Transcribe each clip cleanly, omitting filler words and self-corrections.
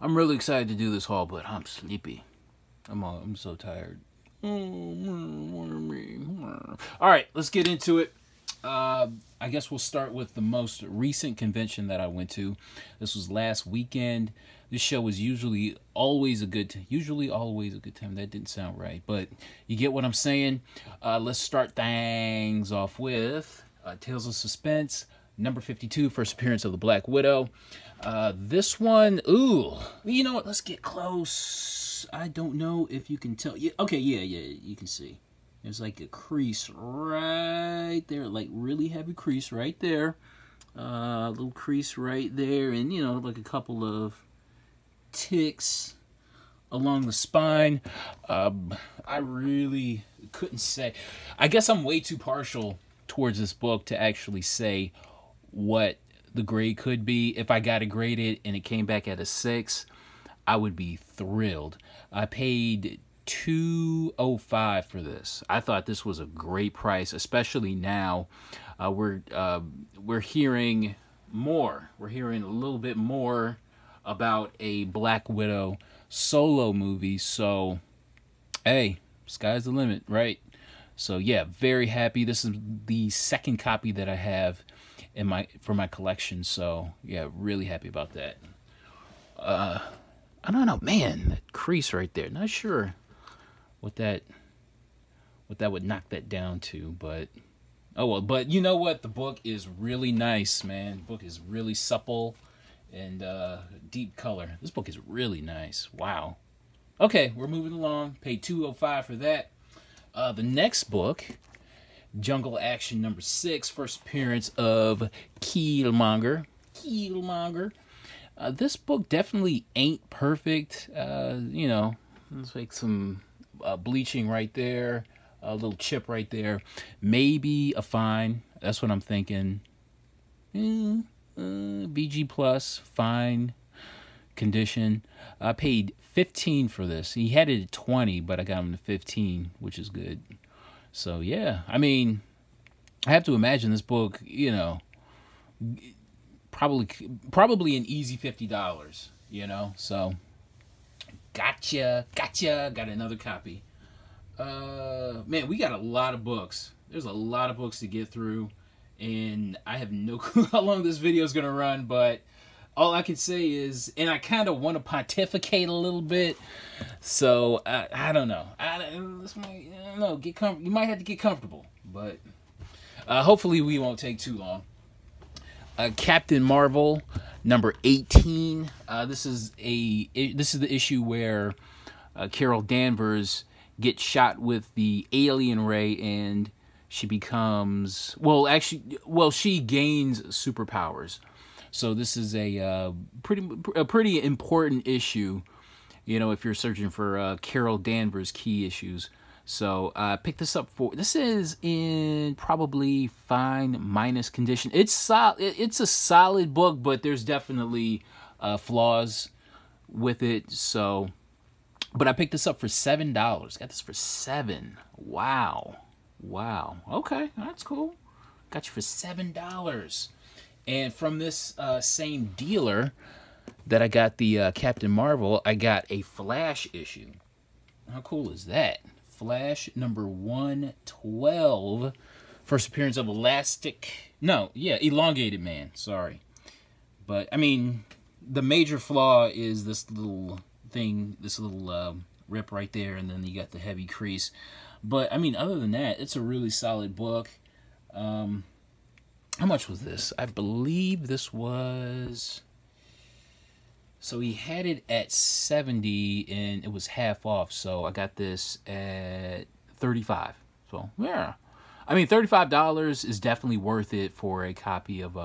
I'm really excited to do this haul, but I'm sleepy. I'm so tired. All right, let's get into it. I guess we'll start with the most recent convention that I went to. This was last weekend. This show was usually always a good time. That didn't sound right, but you get what I'm saying. Let's start things off with Tales of Suspense, number 52, first appearance of the Black Widow. This one, ooh, you know what? Let's get close. I don't know if you can tell. Yeah, okay, yeah, you can see. There's like a crease right there, like really heavy crease right there. Little crease right there, and you know, like a couple of ticks along the spine. I really couldn't say. I guess I'm way too partial towards this book to actually say what the grade could be. If I got it graded and it came back at a 6, I would be thrilled. I paid $2.05 for this. I thought this was a great price, especially now. We're hearing more. We're hearing a little bit more about a Black Widow solo movie. So, hey, sky's the limit, right? So yeah, very happy. This is the second copy that I have for my collection. So yeah, really happy about that. I don't know, man, that crease right there. Not sure what that would knock that down to, but oh well. But you know what? The book is really nice, man. The book is really supple and deep color. This book is really nice. Wow. Okay, we're moving along. Paid $2.05 for that. The next book, Jungle Action number 6, first appearance of Killmonger. This book definitely ain't perfect. You know, there's like some bleaching right there, a little chip right there. Maybe a fine. That's what I'm thinking. BG plus, fine condition. I paid $15 for this. He had it at $20, but I got him to $15, which is good. So yeah, I mean, I have to imagine this book, you know, probably an easy $50, you know. So gotcha. Got another copy. Man, we got a lot of books. There's a lot of books to get through, and I have no clue how long this video is gonna run, but all I can say is, and I kind of want to pontificate a little bit, so I don't know. I don't know. You might have to get comfortable, but hopefully we won't take too long. Captain Marvel, number 18. This is the issue where Carol Danvers gets shot with the alien ray, and she becomes she gains superpowers. So this is a pretty important issue, you know, if you're searching for Carol Danvers key issues. So I picked this up this is in probably fine minus condition. It's a solid book, but there's definitely flaws with it. So, but I picked this up for $7. Got this for $7. Wow. Okay, that's cool. Got you for $7. And from this same dealer that I got the Captain Marvel, I got a Flash issue. How cool is that? Flash number 112. First appearance of Elongated Man. Sorry. But, I mean, the major flaw is this little thing, this little rip right there, and then you got the heavy crease. But, I mean, other than that, it's a really solid book. How much was this? I believe this was... So he had it at $70 and it was half off. So I got this at $35. So, yeah. I mean, $35 is definitely worth it for a copy of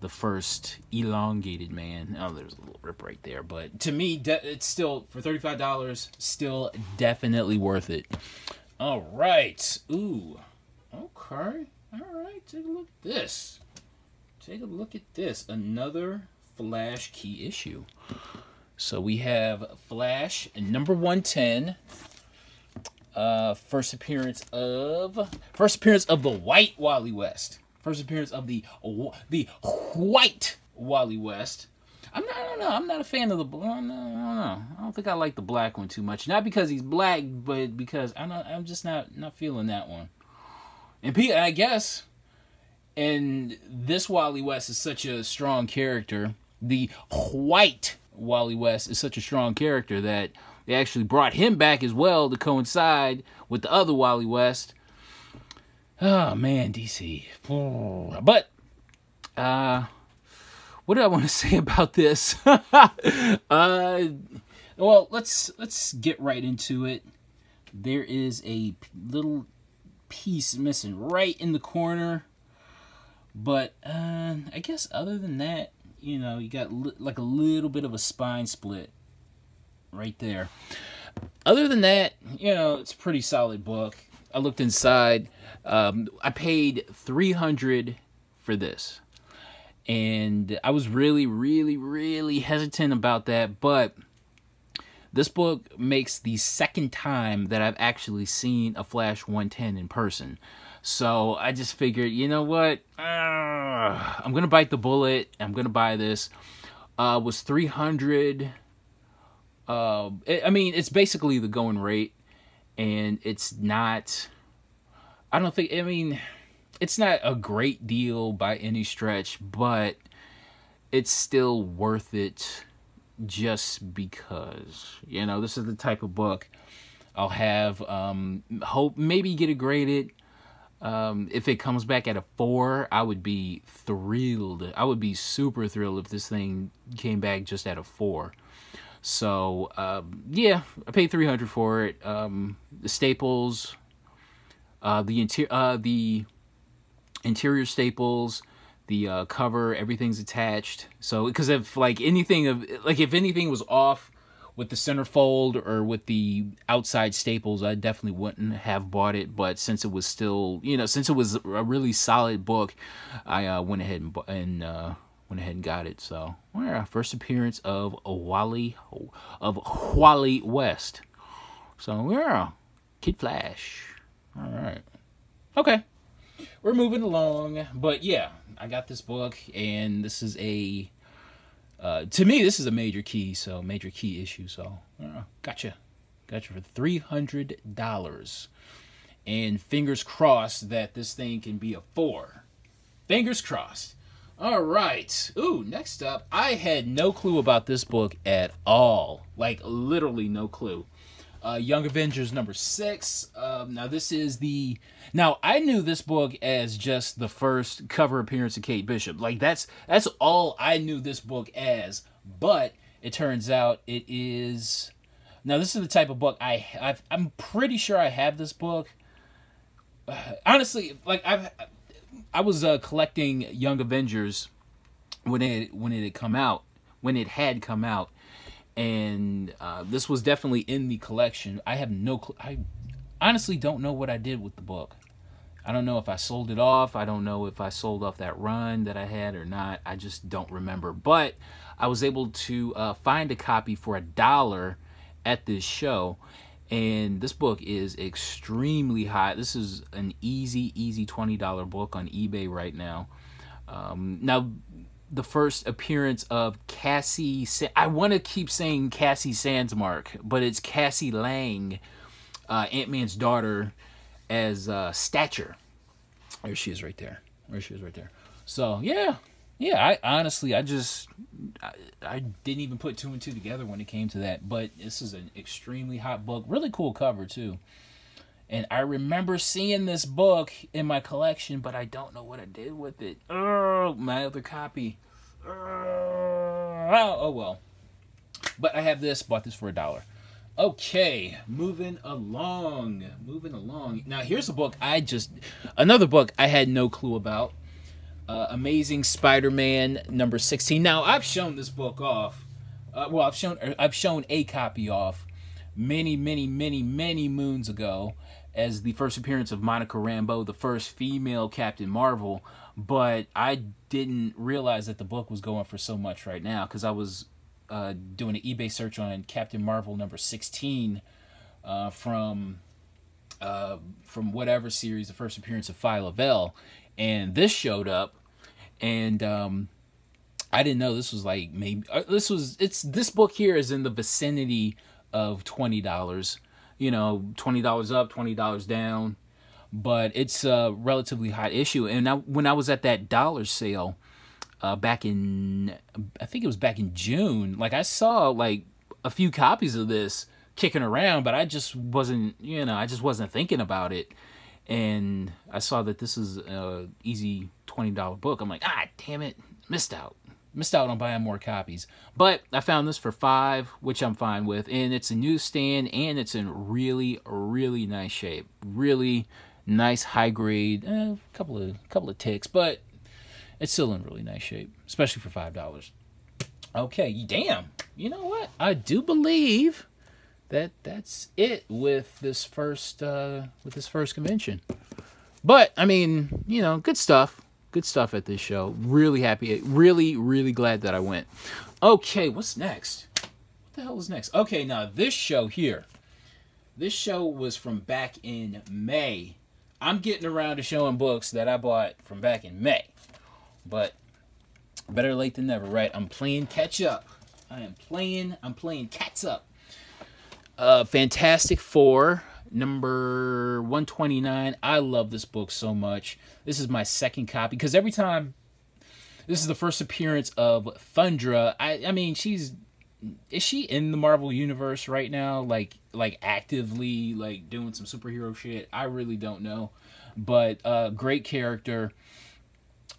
the first Elongated Man. Oh, there's a little rip right there. But to me, it's still, for $35, still definitely worth it. All right. Ooh. Okay. All right, take a look at this. Another Flash key issue. So we have Flash number 110. First appearance of the White Wally West. First appearance of the White Wally West. I don't know. I'm not a fan of the. I don't know. I don't think I like the black one too much. Not because he's black, but because I'm just not feeling that one. And I guess, and this Wally West is such a strong character. The white Wally West is such a strong character that they actually brought him back as well to coincide with the other Wally West. Oh man, DC. But what do I want to say about this? Well, let's get right into it. There is a little piece missing right in the corner, but I guess other than that, you know, you got like a little bit of a spine split right there. Other than that, you know, it's a pretty solid book. I looked inside. I paid $300 for this. And I was really, really, really hesitant about that. But this book makes the second time that I've actually seen a Flash 110 in person. So I just figured, you know what? I'm going to bite the bullet. I'm going to buy this. It was $300. I mean, it's basically the going rate. And it's not... I don't think... I mean... It's not a great deal by any stretch, but it's still worth it just because. You know, this is the type of book I'll have, hope maybe get it graded. If it comes back at a 4, I would be thrilled. I would be super thrilled if this thing came back just at a 4. So, yeah, I paid $300 for it. The staples, the interior staples, the cover, everything's attached. So because if if anything was off with the centerfold or with the outside staples, I definitely wouldn't have bought it. But since it was still, you know, since it was a really solid book, I went ahead and got it. So yeah, first appearance of Wally West. So yeah, Kid Flash. All right, okay. We're moving along, but yeah, I got this book, and this is to me, this is a major key issue, so gotcha for $300, and fingers crossed that this thing can be a 4. Fingers crossed. All right. Ooh, next up, I had no clue about this book at all, like literally no clue. Young Avengers number 6. Now I knew this book as just the first cover appearance of Kate Bishop. Like that's all I knew this book as. But it turns out it is. Now this is the type of book I'm pretty sure I have this book. Honestly, like I was collecting Young Avengers when it had come out. And this was definitely in the collection. I have no clue. I honestly don't know what I did with the book. I don't know if I sold it off. I don't know if I sold off that run that I had or not. I just don't remember. But I was able to find a copy for $1 at this show. And this book is extremely high. This is an easy $20 book on eBay right now. Now, the first appearance of Cassie... I want to keep saying Cassie Sandsmark, but it's Cassie Lang, Ant-Man's daughter, as Stature. There she is right there. So, yeah, I honestly, I didn't even put 2 and 2 together when it came to that, but this is an extremely hot book. Really cool cover, too. And I remember seeing this book in my collection, but I don't know what I did with it. Oh, my other copy. Oh, well. But I have this, bought this for $1. Okay, moving along. Now, here's a book another book I had no clue about. Amazing Spider-Man number 16. Now, I've shown this book off. I've shown a copy off many moons ago as the first appearance of Monica Rambeau, the first female Captain Marvel, but I didn't realize that the book was going for so much right now because I was doing an eBay search on Captain Marvel number 16 from whatever series, the first appearance of Phi Lavelle, and this showed up, and I didn't know this was like maybe this book here is in the vicinity of $20. You know, $20 up, $20 down, but it's a relatively hot issue. And when I was at that dollar sale back in, I think it was back in June, like I saw like a few copies of this kicking around, but I just wasn't, I just wasn't thinking about it. And I saw that this is a easy $20 book. I'm like, damn it, missed out on buying more copies. But I found this for $5, which I'm fine with, and it's a newsstand, and it's in really, really nice shape. Really nice, high grade. Couple of ticks, but it's still in really nice shape, especially for $5. Okay, damn. You know what? I do believe that's it with this first convention. But I mean, good stuff. Good stuff at this show. Really happy. Really, really glad that I went. Okay, what's next? What the hell is next? Okay, now this show here. This show was from back in May. I'm getting around to showing books that I bought from back in May. But better late than never, right? I'm playing catch up. I'm playing catch up. Fantastic Four, number 129. I love this book so much. This is my second copy, because every time, this is the first appearance of Thundra. I mean, is she in the Marvel universe right now? Like actively, like doing some superhero shit? I really don't know. But great character.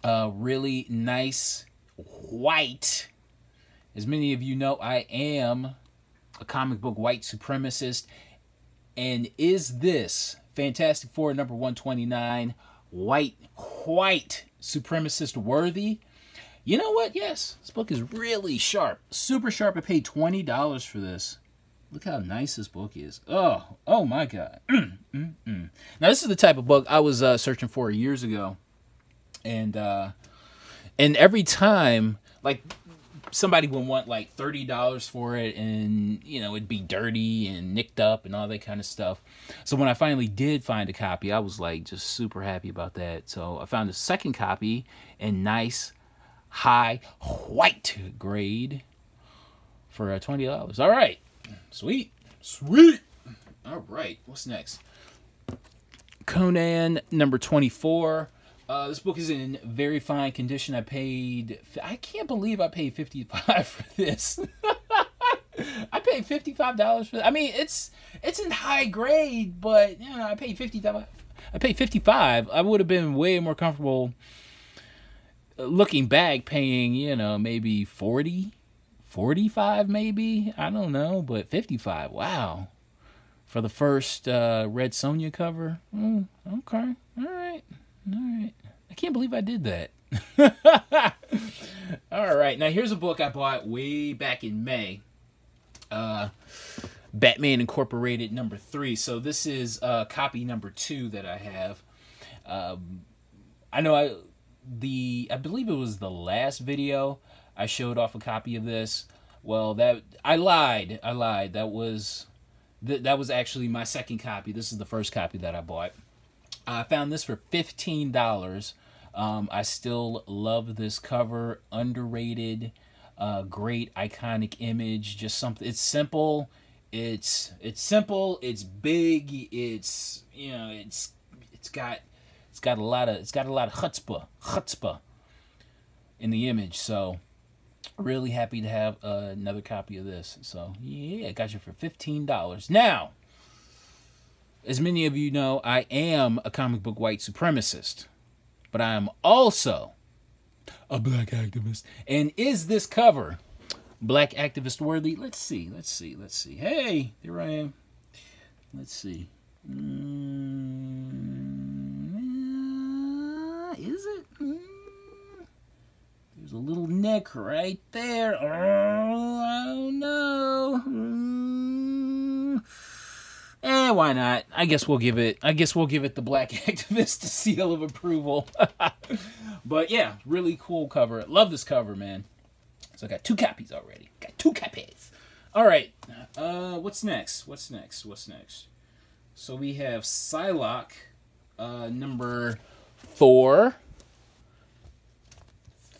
Really nice white. As many of you know, I am a comic book white supremacist. And is this Fantastic Four number 129 white supremacist worthy? You know what? Yes, this book is really sharp, super sharp. I paid $20 for this. Look how nice this book is. Oh my God. Now this is the type of book I was searching for years ago, and every time, like, somebody would want like $30 for it, and it'd be dirty and nicked up and all that kind of stuff. So when I finally did find a copy, I was like just super happy about that. So I found a second copy in nice high white grade for $20. All right, sweet. All right, what's next? Conan number 24. This book is in very fine condition. I can't believe I paid $55 for this. I paid $55 for this. I mean, it's in high grade, but I paid $55. I paid $55. I would have been way more comfortable looking back paying, maybe $40, $45 maybe. I don't know, but $55. Wow. For the first Red Sonja cover. Okay. All right. I can't believe I did that. All right. Now, here's a book I bought way back in May. Batman Incorporated number 3. So this is copy number 2 that I have. I believe it was the last video I showed off a copy of this. Well, I lied. That was actually my second copy. This is the first copy that I bought. I found this for $15. I still love this cover. Underrated, great iconic image. Just something. It's simple. It's simple. It's big. It's got a lot of chutzpah in the image. So really happy to have another copy of this. So yeah, I got you for $15. Now, as many of you know, I am a comic book white supremacist, but I am also a black activist. And is this cover black activist worthy? Let's see. Hey, there I am. Let's see. Is it? There's a little neck right there. Oh no. Why not? I guess we'll give it the black activist seal of approval. But yeah, really cool cover. Love this cover, man. So I got 2 copies already. All right. What's next? So we have Psylocke, number 4,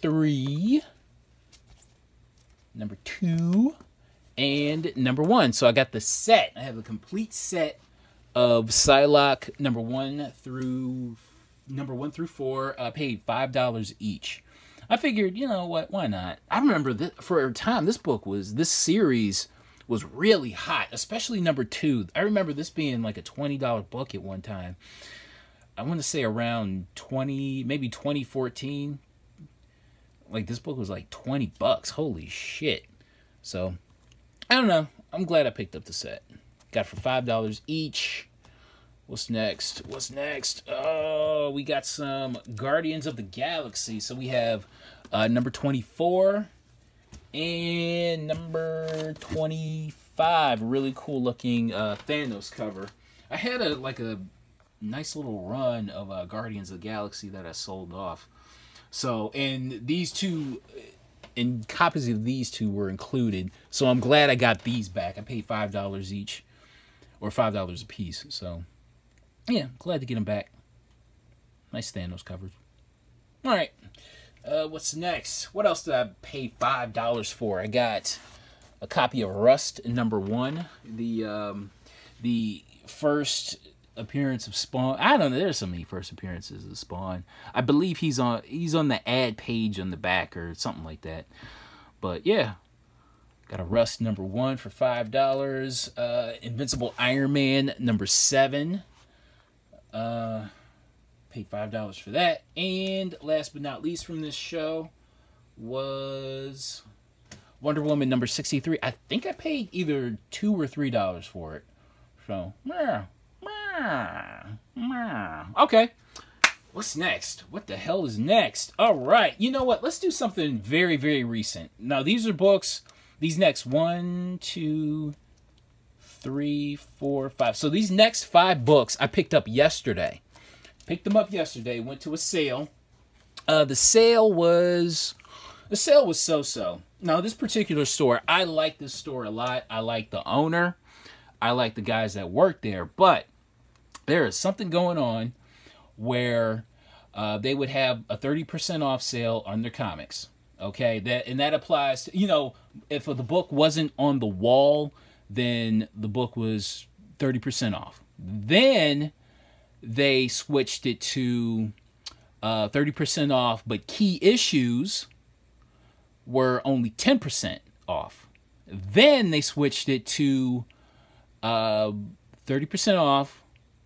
3, number 2, and number 1. So I got the set. I have a complete set of Psylocke number 1 through 4. Paid $5 each. I figured, you know what, why not? I remember that for a time this series was really hot, especially number 2. I remember this being like a $20 book at one time. I want to say around maybe 2014. Like, this book was like $20. Holy shit. So, I don't know. I'm glad I picked up the set. Got for $5 each. What's next? Oh, we got some Guardians of the Galaxy. So we have number 24 and number 25. Really cool looking Thanos cover. I had a nice little run of Guardians of the Galaxy that I sold off. So, and these two, and copies of these two were included. So I'm glad I got these back. I paid $5 each, or $5 a piece. So, yeah, glad to get them back. Nice Thanos covers. All right, what's next? What else did I pay $5 for? I got a copy of Rust number 1, the first appearance of Spawn. I don't know. There's so many first appearances of Spawn. I believe he's on the ad page on the back or something like that. But yeah, got a Rust number 1 for $5. Invincible Iron Man number 7. Paid $5 for that. And last but not least from this show was Wonder Woman number 63. I think I paid either $2 or $3 for it. So, yeah. Okay. What's next? What the hell is next? All right. You know what? Let's do something very, very recent. Now, these are books. These next 1, 2, 3, 4, 5. So these next 5 books I picked up yesterday. Picked them up yesterday. Went to a sale. The sale was so-so. Now, this particular store, I like this store a lot. I like the owner. I like the guys that work there. But there is something going on where they would have a 30% off sale on their comics. Okay, that applies to, you know, if the book wasn't on the wall, then the book was 30% off. Then they switched it to 30% off, but key issues were only 10% off. Then they switched it to 30% off.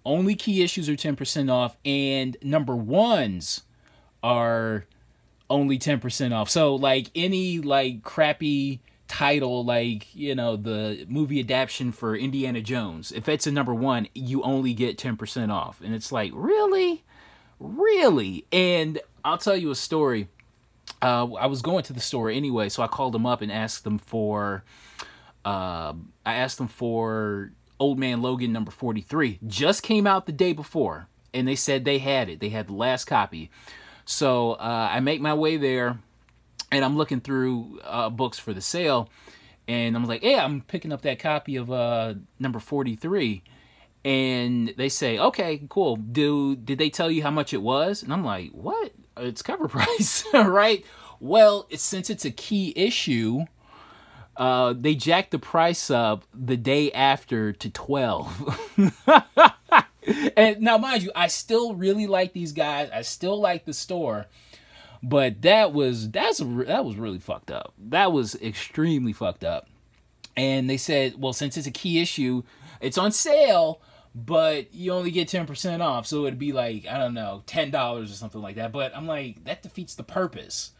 Only key issues are 10% off, and number 1s are only 10% off. So, like, any, like, crappy title, like, you know, the movie adaptation for Indiana Jones, if it's a number 1, you only get 10% off. And it's like, really? Really? And I'll tell you a story. I was going to the store anyway, so I called them up and asked them for, Old Man Logan number 43. Just came out the day before, and they said they had it. They had the last copy. So I make my way there, and I'm looking through books for the sale, and I'm like, hey, I'm picking up that copy of number 43. And they say, okay, cool. Did they tell you how much it was? And I'm like, what? It's cover price, right? Well, since it's a key issue, they jacked the price up the day after to $12. And now, mind you, I still really like these guys. I still like the store, but that was really fucked up. That was extremely fucked up. And they said, well, since it's a key issue, it's on sale, but you only get 10% off. So it'd be like, I don't know, $10 or something like that. But I'm like, that defeats the purpose.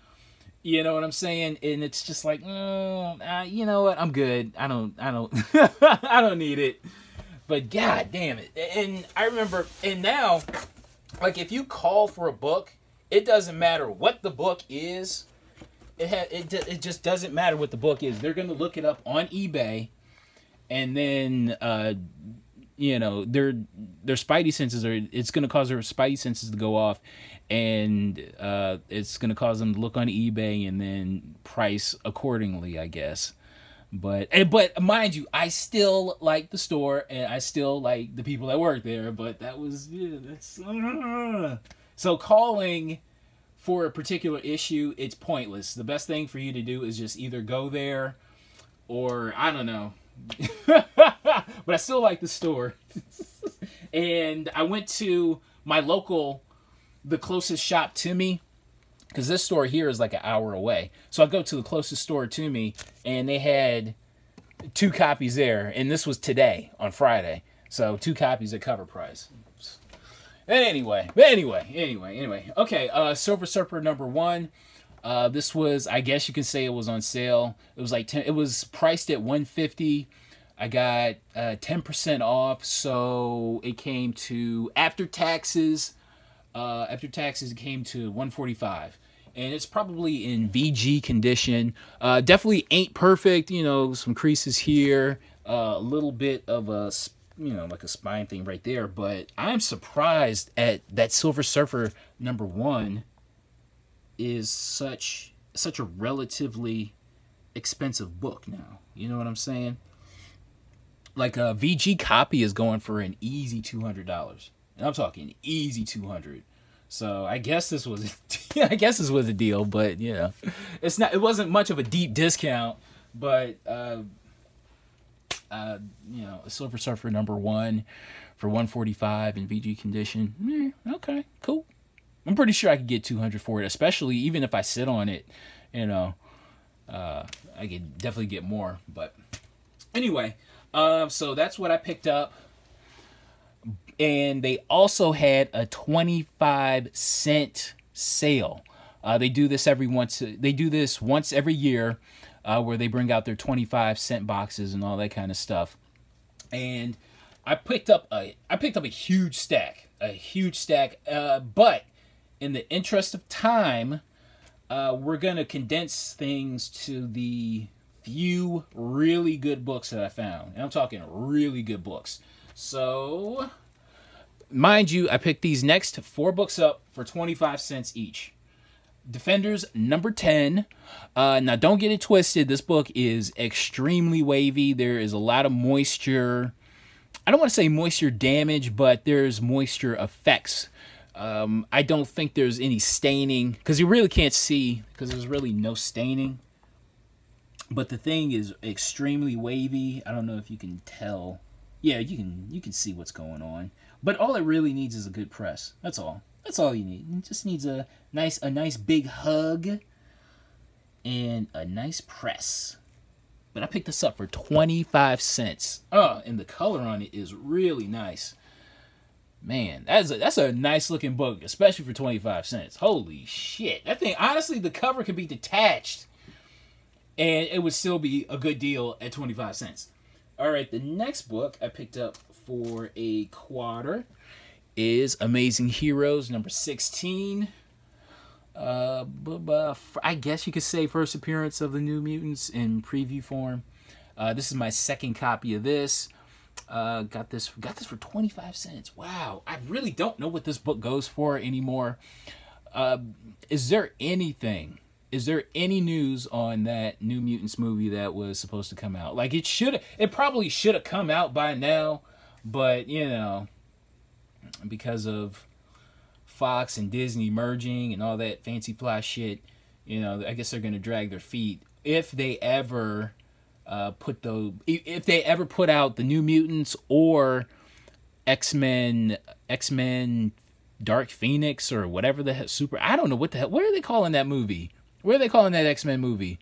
You know what I'm saying? And it's just like, you know what? I'm good. I don't I don't need it. But god damn it. And I remember, and now, like, if you call for a book, it doesn't matter what the book is. It just doesn't matter what the book is. They're going to look it up on eBay, and then you know, their spidey senses it's going to cause their spidey senses to go off, and it's going to cause them to look on eBay and then price accordingly, I guess. But mind you, I still like the store, and I still like the people that work there. But that was, yeah, that's so calling for a particular issue, it's pointless. The best thing for you to do is just either go there or, I don't know. But I still like the store. And I went to my local, the closest shop to me, because this store here is like an hour away. So I go to the closest store to me, and they had 2 copies there. And this was today, on Friday. So 2 copies at cover price. Anyway. Okay, Silver Surfer #1. This was, I guess you can say it was on sale. It was like it was priced at $150. I got 10% off, so it came to, after taxes, it came to $145. And it's probably in VG condition. Definitely ain't perfect, you know, some creases here, a little bit of a, you know, like a spine thing right there. But I'm surprised at that Silver Surfer #1 is such a relatively expensive book now. You know what I'm saying? Like a VG copy is going for an easy $200, and I'm talking easy $200. So I guess this was, a deal. But you know, it wasn't much of a deep discount. But you know, a Silver Surfer #1 for $145 in VG condition. Okay, cool. I'm pretty sure I could get $200 for it, especially even if I sit on it. You know, I could definitely get more. But anyway, so that's what I picked up. And they also had a 25-cent sale. They do this once every year, where they bring out their 25-cent boxes and all that kind of stuff. And I picked up a huge stack, but in the interest of time, we're gonna condense things to the few really good books that I found. And I'm talking really good books. So, mind you, I picked these next 4 books up for 25 cents each. Defenders #10. Now, don't get it twisted. This book is extremely wavy. There is a lot of moisture. I don't want to say moisture damage, but there's moisture effects. I don't think there's any staining, because you really can't see, because there's really no staining. But the thing is extremely wavy. I don't know if you can tell. Yeah, you can see what's going on. But all it really needs is a good press. That's all. That's all you need. It just needs a nice big hug and a nice press. But I picked this up for 25 cents. And the color on it is really nice. Man, that's a nice looking book, especially for 25 cents. Holy shit. That thing, honestly, the cover could be detached and it would still be a good deal at 25 cents. All right, the next book I picked up for a $1 is Amazing Heroes #16. I guess you could say first appearance of the New Mutants in preview form. This is my second copy of this. Got this for 25 cents. Wow, I really don't know what this book goes for anymore. Is there any news on that New Mutants movie that was supposed to come out? Like, it probably should have come out by now, but you know, because of Fox and Disney merging and all that fancy fly shit, you know, I guess they're gonna drag their feet if they ever put out the New Mutants or X-Men Dark Phoenix or whatever the hell, I don't know what the hell. What are they calling that movie? What are they calling that X-Men movie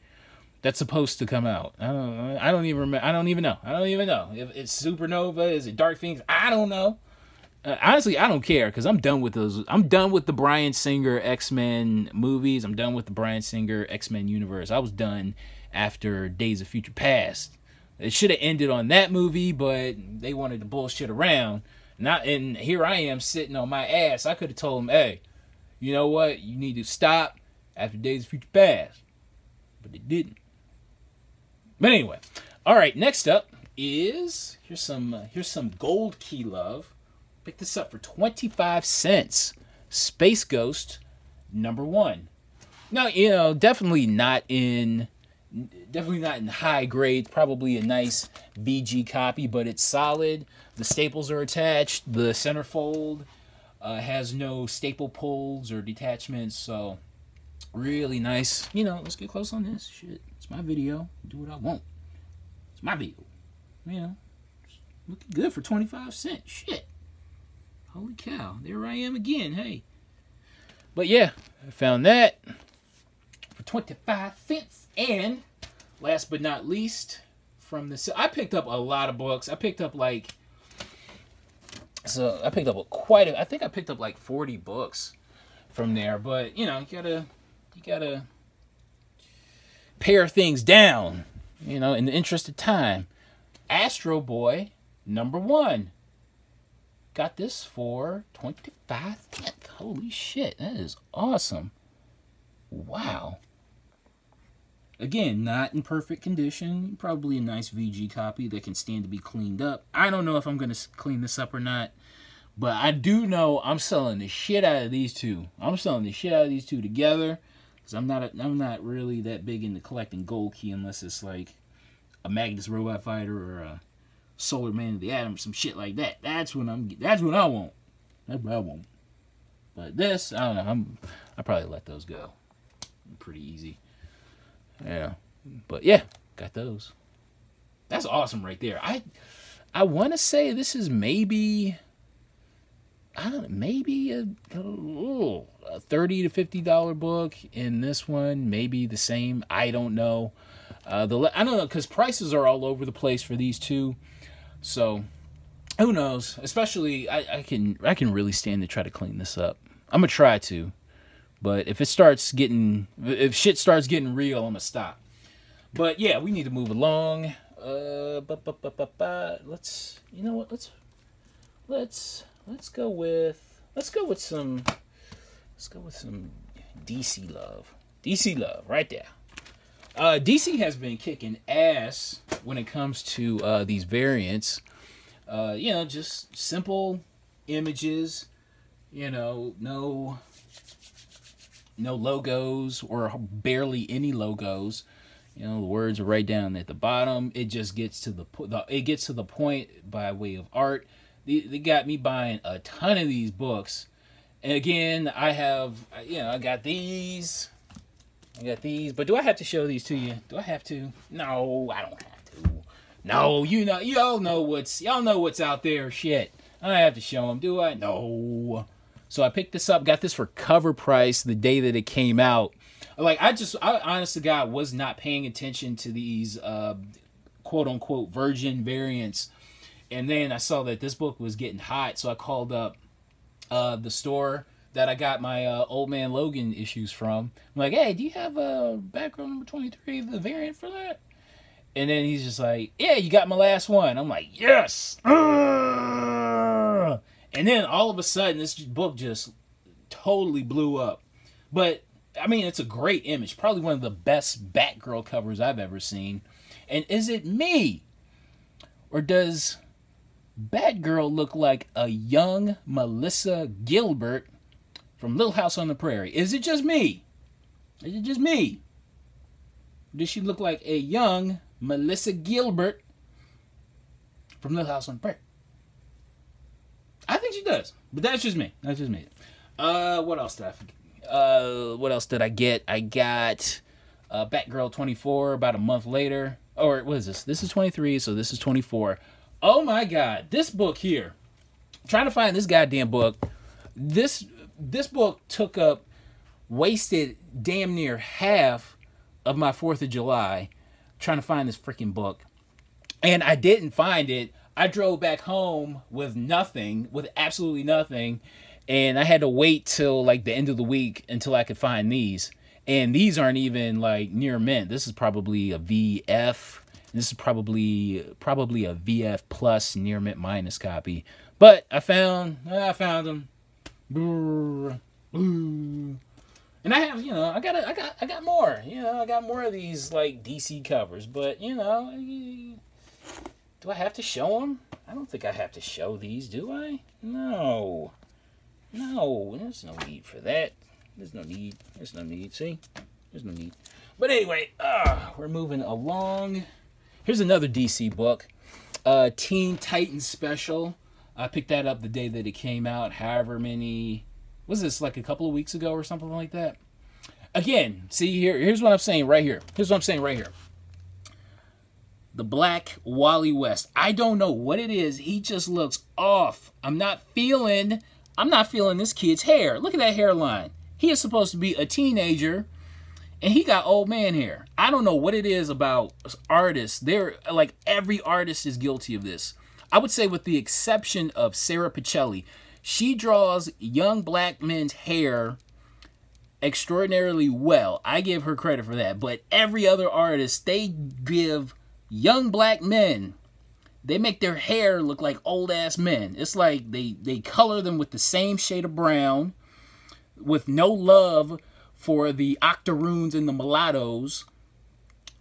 that's supposed to come out? I don't even remember. I don't even know. If it's Supernova, is it Dark Phoenix? I don't know. Honestly, I don't care, because I'm done with those. I'm done with the Bryan Singer X-Men movies. I'm done with the Bryan Singer X-Men universe. I was done after Days of Future Past. It should have ended on that movie, but they wanted to bullshit around. And here I am sitting on my ass. I could have told them, hey, you know what? You need to stop after Days of Future Past. But they didn't. But anyway. Alright, next up is here's some Gold Key love. Pick this up for 25 cents. Space Ghost #1. Now, you know, definitely not in high grade. Probably a nice VG copy, but it's solid. The staples are attached. The centerfold has no staple pulls or detachments, so Really nice. You know, let's get close on this. Shit, it's my video. Do what I want. It's my video. You know, looking good for 25 cents. Shit. Holy cow. There I am again. Hey. But yeah, I found that for 25 cents. And last but not least, from the... I picked up a lot of books. I picked up like... So I picked up quite a... I think I picked up like 40 books from there. But, you know, you gotta pare things down, you know, in the interest of time. Astro Boy #1. Got this for 25 cents. Holy shit, that is awesome. Wow. Again, not in perfect condition. Probably a nice VG copy that can stand to be cleaned up. I don't know if I'm going to clean this up or not. But I do know I'm selling the shit out of these two. I'm selling the shit out of these two together. Because I'm not really that big into collecting gold key unless it's like a Magnus Robot Fighter or a Solar Man of the Atom or some shit like that. That's what I want. That's what I want. But this, I don't know. I probably let those go. Pretty easy. Yeah. But yeah, got those. That's awesome right there. I want to say this is maybe, I don't know, maybe a $30 to $50 book. In this one, maybe the same. I don't know. I don't know, because prices are all over the place for these two. So who knows? Especially, I can really stand to try to clean this up. I'm gonna try to, but if shit starts getting real, I'm gonna stop. But yeah, we need to move along. Let's, you know what? Let's go with some DC love. DC love, right there. DC has been kicking ass when it comes to these variants. You know, just simple images. You know, no logos or barely any logos. You know, the words are right down at the bottom. It just gets to the point by way of art. They got me buying a ton of these books. And again, I got these. But do I have to show these to you? Do I have to? No, I don't have to. No, y'all know what's out there. Shit, I don't have to show them, do I? No. So I picked this up, got this for cover price the day that it came out. Like, I honest to God was not paying attention to these quote unquote virgin variants. And then I saw that this book was getting hot, so I called up the store that I got my Old Man Logan issues from. I'm like, hey, do you have a Batgirl number 23, the variant for that? And then he's just like, yeah, you got my last one. I'm like, yes. And then all of a sudden, this book just totally blew up. But, I mean, it's a great image. Probably one of the best Batgirl covers I've ever seen. And is it me? Or does Batgirl look like a young Melissa Gilbert from Little House on the Prairie? Is it just me? Is it just me? Does she look like a young Melissa Gilbert from Little House on the Prairie? I think she does, but that's just me. That's just me. What else did I forget? What else did I get? I got Batgirl 24 about a month later. Or what is this? This is 23, so this is 24. Oh my God, this book here. I'm trying to find this goddamn book. This book wasted damn near half of my 4th of July trying to find this freaking book. And I didn't find it. I drove back home with nothing, with absolutely nothing. And I had to wait till like the end of the week until I could find these. And these aren't even like near mint. This is probably a VF. This is probably a VF plus near mint minus copy. But I found them. And I have, you know, I got more. You know, I got more of these like DC covers. But you know, do I have to show them? I don't think I have to show these, do I? No, there's no need for that. There's no need. See, there's no need. But anyway, we're moving along. Here's another DC book, Teen Titans Special. I picked that up the day that it came out. However many, was this like a couple of weeks ago or something like that? again, see here. Here's what I'm saying right here. Here's what I'm saying right here. The Black Wally West. I don't know what it is. He just looks off. I'm not feeling this kid's hair. Look at that hairline. He is supposed to be a teenager, and he got old man hair. I don't know what it is about artists. They're like, every artist is guilty of this. I would say with the exception of Sarah Pacelli. She draws young black men's hair extraordinarily well. I give her credit for that. But every other artist, they give young black men, they make their hair look like old ass men. It's like they color them with the same shade of brown, with no love for the octoroons and the mulattoes.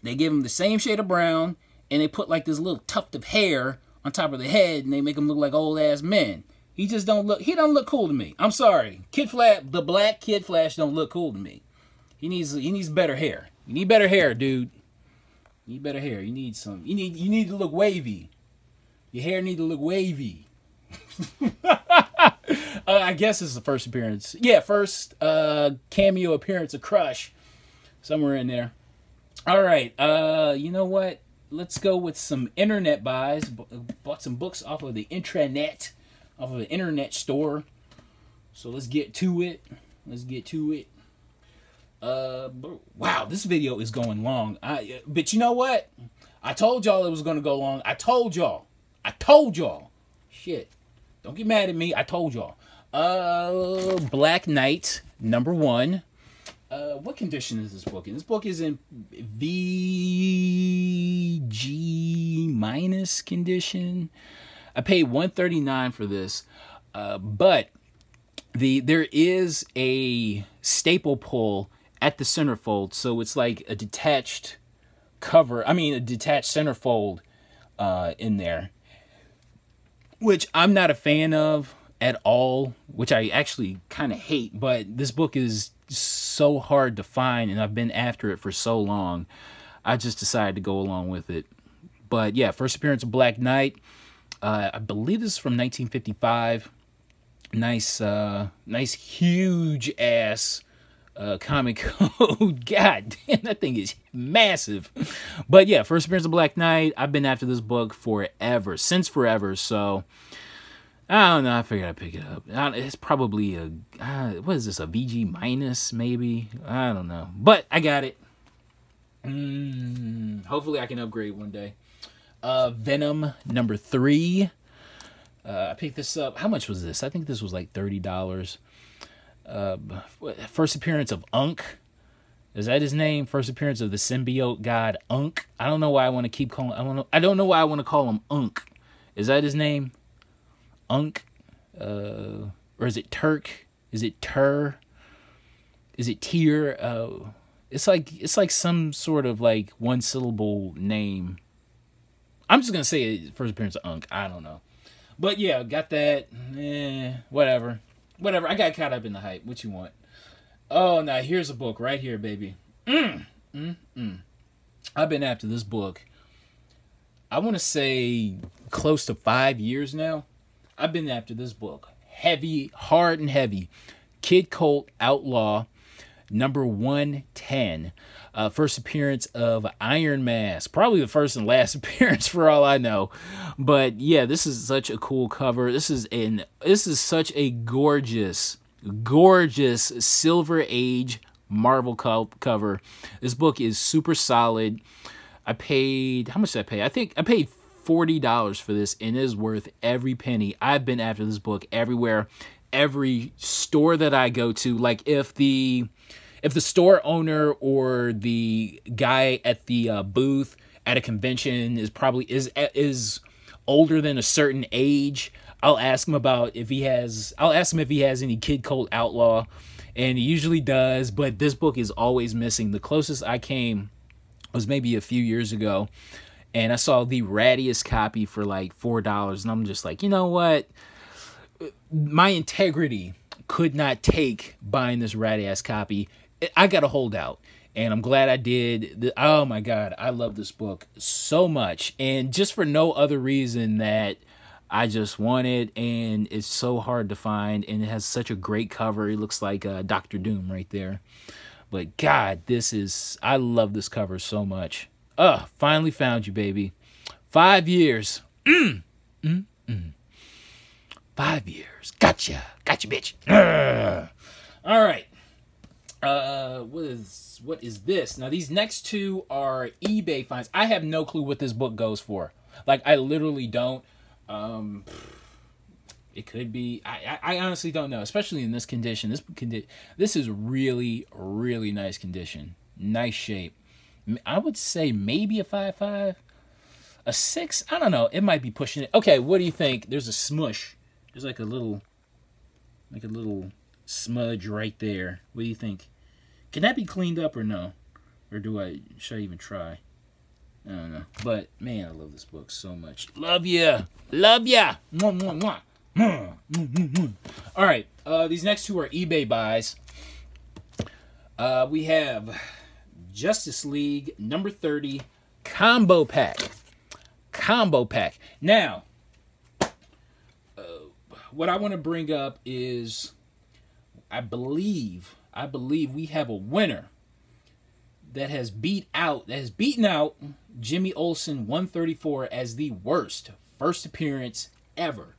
They give them the same shade of brown, and they put like this little tuft of hair on top of the head, and they make them look like old ass men. He just don't look, he don't look cool to me. I'm sorry. Kid Flash, the black Kid Flash don't look cool to me. He needs better hair. You need better hair, dude. You need better hair. You need to look wavy. Your hair need to look wavy. I guess it's the first appearance. Yeah, first cameo appearance of Crush. Somewhere in there. All right. You know what? Let's go with some internet buys. Bought some books off of the intranet, off of the internet store. So let's get to it. Wow, this video is going long. But you know what? I told y'all it was going to go long. I told y'all. Shit. Don't get mad at me. I told y'all. Black Knight, #1. What condition is this book in? This book is in VG- condition. I paid $139 for this. But there is a staple pull at the centerfold, so it's like a detached cover. I mean, a detached centerfold in there, which I'm not a fan of at all, which I actually kind of hate. But this book is so hard to find, and I've been after it for so long, I just decided to go along with it. But yeah, first appearance of Black Knight. I believe this is from 1955. Nice huge ass comic code. God damn, that thing is massive. But yeah, first appearance of Black Knight. I've been after this book forever, since forever. So I don't know. I figured I'd pick it up. It's probably a what is this? A VG- maybe? I don't know. But I got it. Hopefully I can upgrade one day. Venom #3. I picked this up. How much was this? I think this was like $30. First appearance of Unk. Is that his name? First appearance of the symbiote god Unk. I don't know why I want to keep calling. I don't know why I want to call him Unk. Is that his name? Unk. Or is it Turk? Is it Tur? Is it Tier? It's like some sort of like one syllable name. I'm just gonna say first appearance of Unk. I don't know. But yeah, got that. Whatever. I got caught up in the hype. What you want? Oh, now here's a book right here, baby. I've been after this book, I want to say close to 5 years now. I've been after this book. Heavy, hard and heavy. Kid COLT Outlaw, #110. First appearance of Iron Mask. Probably the first and last appearance for all I know. But yeah, this is such a cool cover. This is such a gorgeous Silver Age Marvel cover. This book is super solid. I paid, how much did I pay? I think I paid $40 for this, and it is worth every penny. I've been after this book everywhere. Every store that I go to, like if the store owner or the guy at the booth at a convention is older than a certain age, I'll ask him if he has any Kid COLT Outlaw, and he usually does, but this book is always missing. The closest I came was maybe a few years ago, and I saw the rattiest copy for like $4, and I'm just like, you know what? My integrity could not take buying this ratty-ass copy. I got to hold out, and I'm glad I did. Oh my God, I love this book so much, and just for no other reason that I just want it, and it's so hard to find, and it has such a great cover. It looks like Dr. Doom right there. But God, I love this cover so much. Finally found you, baby. 5 years. 5 years. Gotcha, bitch. All right. What is this? Now, these next two are eBay finds. I have no clue what this book goes for. Like, I literally don't. It could be. I honestly don't know, especially in this condition. This is really, really nice condition. Nice shape. I would say maybe a 5.5. A 6? I don't know. It might be pushing it. Okay, what do you think? There's a smush. There's like a little smudge right there. What do you think? Can that be cleaned up or no? Or should I even try? I don't know. But, man, I love this book so much. Love ya. Love ya. Mwah, mwah, mwah. All right. These next two are eBay buys. We have Justice League number 30 combo pack. Now, what I want to bring up is I believe we have a winner that has beaten out Jimmy Olsen 134 as the worst first appearance ever.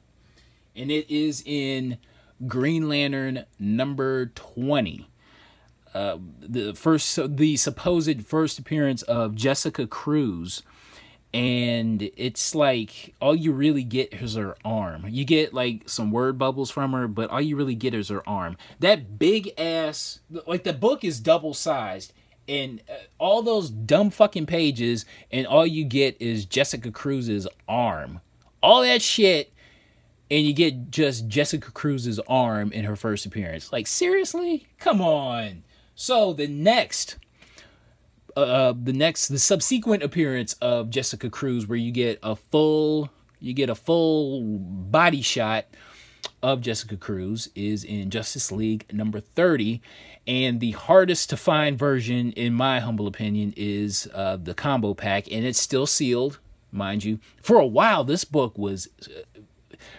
And it is in Green Lantern number 20. The supposed first appearance of Jessica Cruz. And it's like all you really get is her arm. You get like some word bubbles from her, but all you really get is her arm. That big ass, like the book is double sized, and all those dumb fucking pages, and all you get is Jessica Cruz's arm. All that shit, and you get just Jessica Cruz's arm in her first appearance. Like, seriously? Come on. So the subsequent appearance of Jessica Cruz, where you get a full body shot of Jessica Cruz, is in Justice League number 30, and the hardest to find version, in my humble opinion, is the combo pack, and it's still sealed, mind you. For a while, this book was,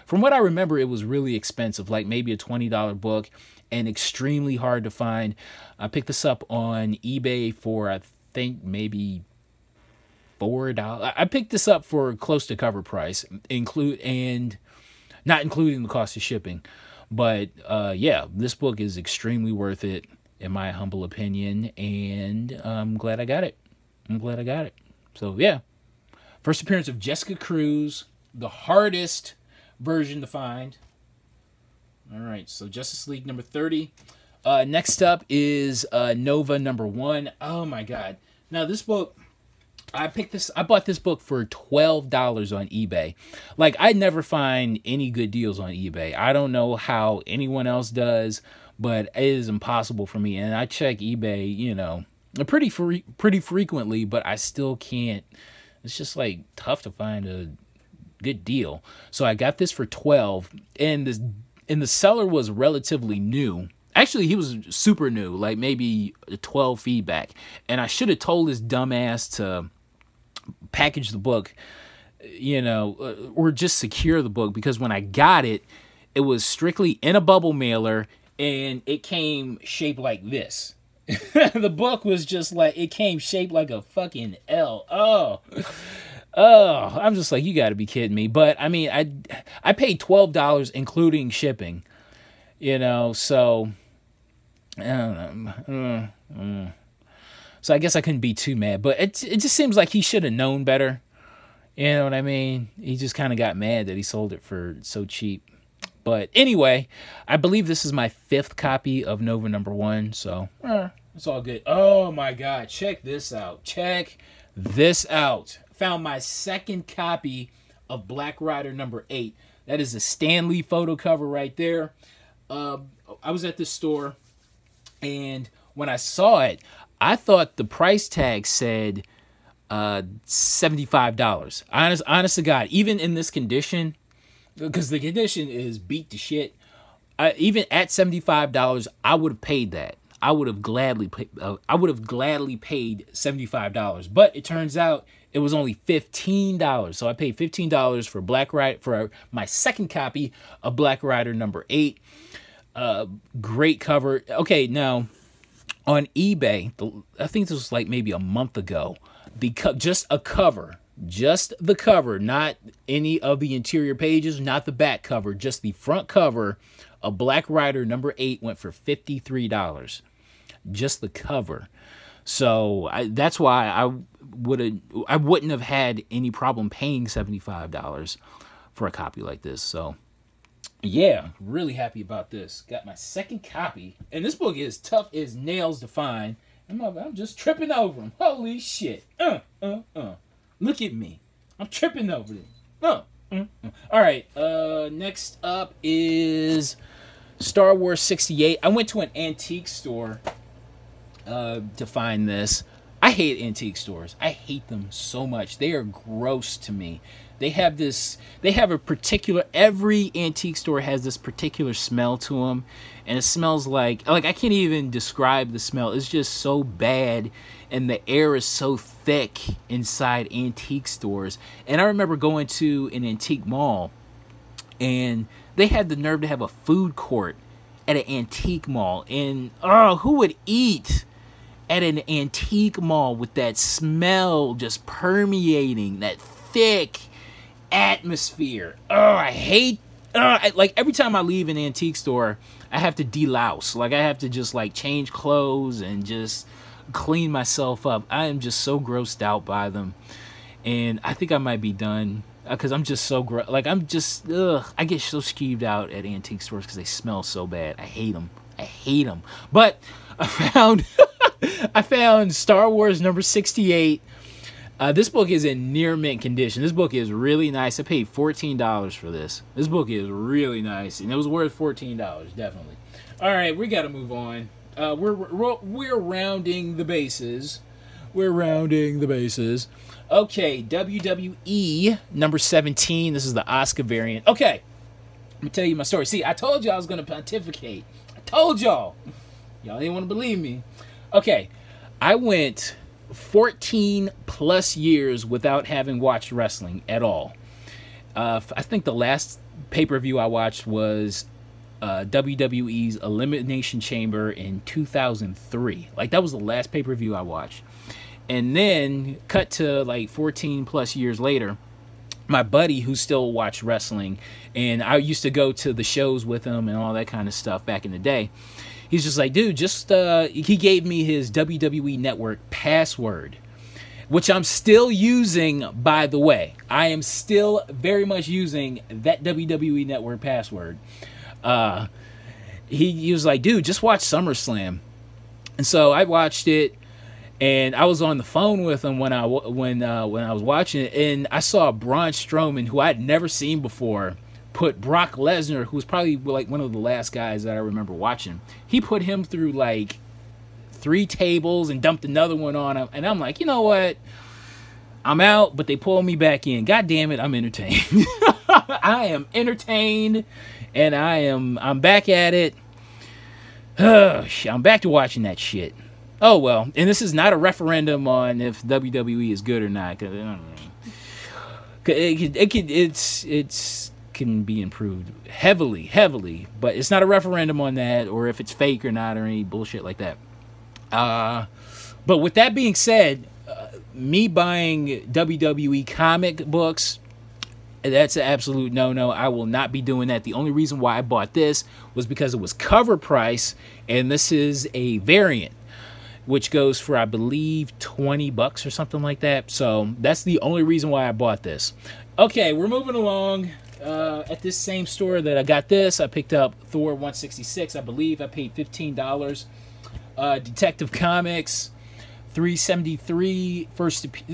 from what I remember, it was really expensive, like maybe a $20 book, and extremely hard to find. I picked this up on eBay for, I think, maybe $4. I picked this up for close to cover price, and not including the cost of shipping. But yeah, this book is extremely worth it, in my humble opinion, and I'm glad I got it. So yeah, first appearance of Jessica Cruz, the hardest version to find. All right, so Justice League number 30. Next up is Nova number 1. Oh my God! Now this book, I bought this book for $12 on eBay. Like, I never find any good deals on eBay. I don't know how anyone else does, but it is impossible for me. And I check eBay, you know, pretty frequently, but I still can't. It's just like tough to find a good deal. So I got this for $12, and the seller was relatively new. Actually, he was super new, like maybe 12 feedback. And I should have told his dumbass to package the book, you know, or just secure the book, because when I got it, it was strictly in a bubble mailer, and it came shaped like this. The book was just like, it came shaped like a fucking L. Oh, I'm just like, you got to be kidding me. But I mean, I paid $12 including shipping, you know, so I don't know. So I guess I couldn't be too mad, but it just seems like he should have known better. You know what I mean? He just kind of got mad that he sold it for so cheap. But anyway, I believe this is my 5th copy of Nova number 1, so it's all good. Oh my God, check this out. Check this out. Found my 2nd copy of Black Rider number 8. That is a Stan Lee photo cover right there. I was at this store, and when I saw it, I thought the price tag said $75. Honest to God, even in this condition, because the condition is beat to shit, even at $75, I would have paid that. I would have gladly paid $75. But it turns out it was only $15. So I paid $15 for Black Rider, for my 2nd copy of Black Rider number 8. Great cover. Okay, now on eBay, I think this was like maybe a month ago, just a cover, just the cover, not any of the interior pages, not the back cover, just the front cover of Black Rider #8 went for $53. Just the cover. So that's why I wouldn't have had any problem paying $75 for a copy like this. So yeah, really happy about this. Got my second copy, and this book is tough as nails to find. I'm just tripping over them. Holy shit! Look at me. I'm tripping over this. All right. Next up is Star Wars 68. I went to an antique store to find this. I hate antique stores. I hate them so much. They are gross to me. They have a particular, every antique store has this particular smell to them, and it smells like I can't even describe the smell. It's just so bad, and the air is so thick inside antique stores. And I remember going to an antique mall, and they had the nerve to have a food court at an antique mall, and who would eat at an antique mall with that smell just permeating, that thick atmosphere? I hate like every time I leave an antique store, I have to delouse. Like I have to just like change clothes and just clean myself up. I am just so grossed out by them, and I think I might be done because I'm just so like I'm just I get so skeeved out at antique stores because they smell so bad. I hate them. But I found I found Star Wars #68. This book is in near mint condition. This book is really nice. I paid $14 for this. This book is really nice, and it was worth $14, definitely. All right, we got to move on. We're rounding the bases. We're rounding the bases. Okay, WWE #17. This is the Oscar variant. Okay, let me tell you my story. See, I told you I was going to pontificate. I told y'all. Y'all didn't want to believe me. Okay, I went 14 plus years without having watched wrestling at all. I think the last pay-per-view I watched was WWE's Elimination Chamber in 2003. Like, that was the last pay-per-view I watched. And then, cut to like 14 plus years later, my buddy who still watched wrestling, and I used to go to the shows with him and all that kind of stuff back in the day. He's just like, dude, he gave me his WWE Network password, which I'm still using, by the way. I am still very much using that WWE Network password. He was like, dude, just watch SummerSlam. And so I watched it, and I was on the phone with him when I was watching it, and I saw Braun Strowman, who I'd never seen before, put Brock Lesnar, who was probably like one of the last guys that I remember watching. He put him through like 3 tables and dumped another one on him. And I'm like, you know what? I'm out, but they pulled me back in. God damn it, I'm entertained. I am entertained, and I'm back at it. I'm back to watching that shit. Oh well, and this is not a referendum on if WWE is good or not. Cause it can be improved heavily, but it's not a referendum on that, or if it's fake or not, or any bullshit like that. But with that being said, me buying WWE comic books, that's an absolute no-no. I will not be doing that. The only reason why I bought this was because it was cover price, and this is a variant, which goes for, I believe, $20 or something like that. So that's the only reason why I bought this. Okay, we're moving along. At this same store that I got this, I picked up Thor 166. I believe I paid $15. Detective Comics 373.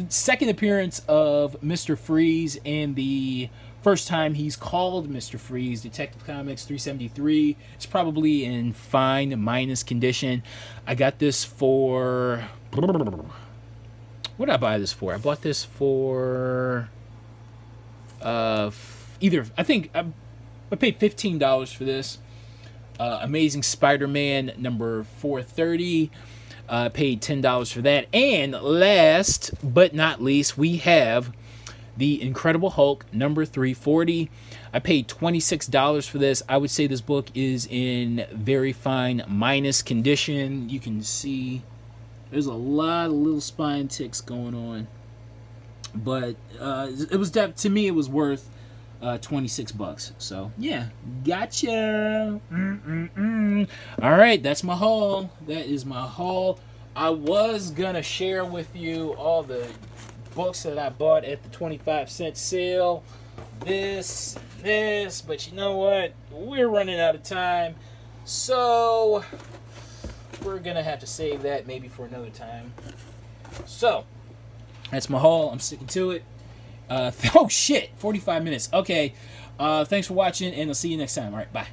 Second appearance of Mr. Freeze, and the first time he's called Mr. Freeze. Detective Comics 373. It's probably in fine minus condition. I got this for... What did I buy this for? I bought this for... I think I paid $15 for this. Amazing Spider-Man number 430. Paid $10 for that. And last but not least, we have The Incredible Hulk, number 340. I paid $26 for this. I would say this book is in very fine minus condition. You can see there's a lot of little spine ticks going on. But it was, to me, it was worth 26 bucks. So, yeah. Gotcha. All right, that's my haul. That is my haul. I was going to share with you all the books that I bought at the 25-cent sale. This, but you know what? We're running out of time. So, we're going to have to save that maybe for another time. So, that's my haul. I'm sticking to it. Oh, shit. 45 minutes. Okay. Thanks for watching, and I'll see you next time. All right, bye.